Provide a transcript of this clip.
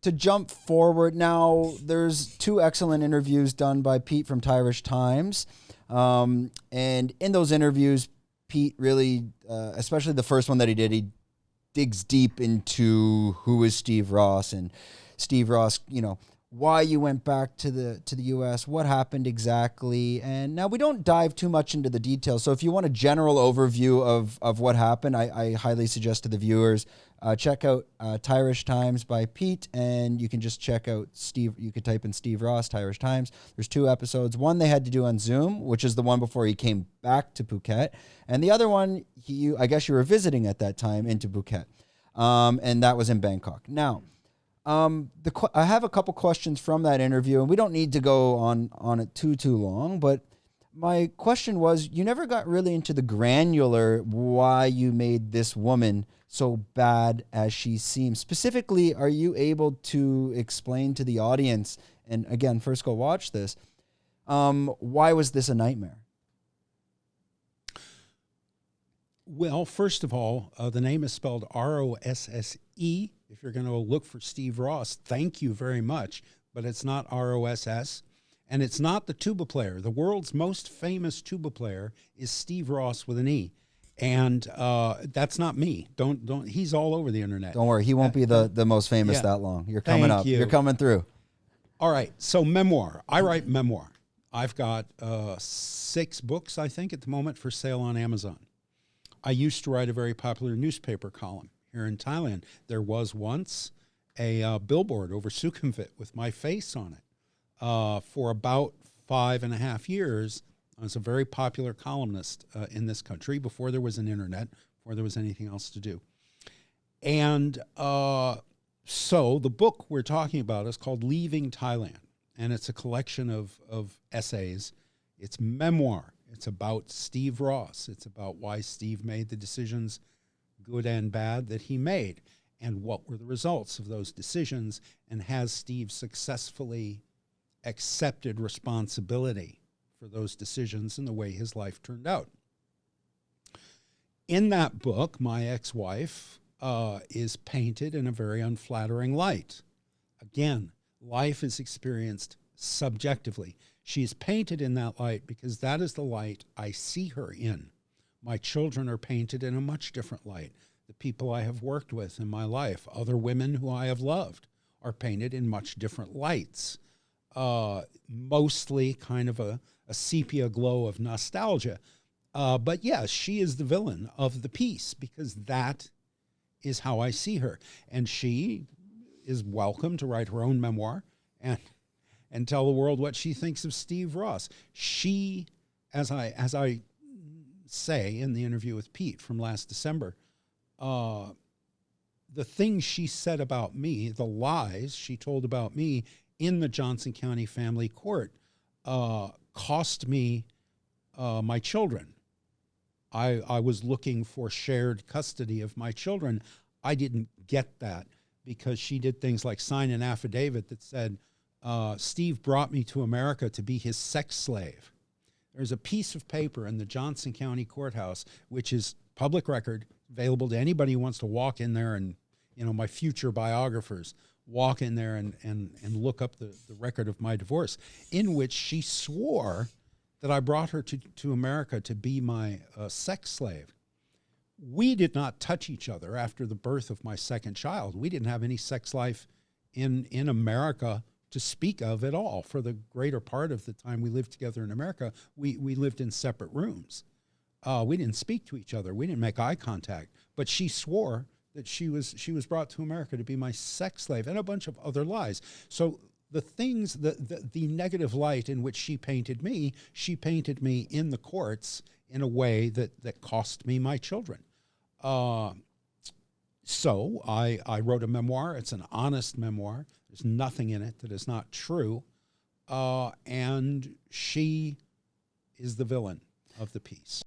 to jump forward now, there's two excellent interviews done by Pete from Irish Times. And in those interviews, Pete really, especially the first one that he did, he digs deep into who is Steve Rosse, and Steve Rosse, why you went back to the U.S., what happened exactly. And now we don't dive too much into the details. So if you want a general overview of what happened, I highly suggest to the viewers, check out Irish Times by Pete, and you can just check out Steve. You could type in Steve Rosse, Irish Times. There's two episodes. One they had to do on Zoom, which is the one before he came back to Phuket. And the other one, I guess you were visiting at that time into Phuket. And that was in Bangkok. Now, I have a couple questions from that interview, and we don't need to go on it too long, but my question was, you never got really into the granular why you made this woman so bad as she seems. Specifically, are you able to explain to the audience, and again, first go watch this, why was this a nightmare? Well, first of all, the name is spelled R-O-S-S-E. If you're going to look for Steve Rosse, thank you very much. But it's not R-O-S-S. And it's not the tuba player. The world's most famous tuba player is Steve Rosse with an E. And that's not me. Don't. He's all over the internet. Don't worry. He won't be the most famous that long. You're coming up. You're coming through. All right. So memoir. I write memoir. I've got 6 books, I think, at the moment for sale on Amazon. I used to write a very popular newspaper column here in Thailand. There was once a billboard over Sukhumvit with my face on it. For about 5.5 years, I was a very popular columnist in this country before there was an internet, before there was anything else to do. And so the book we're talking about is called Leaving Thailand, and it's a collection of essays. It's memoir. It's about Steve Rosse. It's about why Steve made the decisions, good and bad, that he made, and what were the results of those decisions, and has Steve successfully accepted responsibility for those decisions and the way his life turned out. In that book, my ex-wife is painted in a very unflattering light. Again, life is experienced subjectively. She is painted in that light because that is the light I see her in. My children are painted in a much different light. The people I have worked with in my life, other women who I have loved, are painted in much different lights. Mostly kind of a sepia glow of nostalgia. But yes, she is the villain of the piece because that is how I see her. And she is welcome to write her own memoir and tell the world what she thinks of Steve Rosse. She, as I say in the interview with Pete from last December, the things she said about me, the lies she told about me in the Johnson County Family Court, cost me my children. I was looking for shared custody of my children. I didn't get that because she did things like sign an affidavit that said, Steve brought me to America to be his sex slave. There's a piece of paper in the Johnson County Courthouse, which is public record, available to anybody who wants to walk in there and, my future biographers, walk in there and look up the record of my divorce, in which she swore that I brought her to America to be my sex slave. We did not touch each other after the birth of my second child. We didn't have any sex life in America to speak of at all. For the greater part of the time we lived together in America, we lived in separate rooms. We didn't speak to each other. We didn't make eye contact. But she swore that she was brought to America to be my sex slave, and a bunch of other lies. So the things, the negative light in which she painted me in the courts in a way that cost me my children. So I wrote a memoir. It's an honest memoir. There's nothing in it that is not true. And she is the villain of the piece.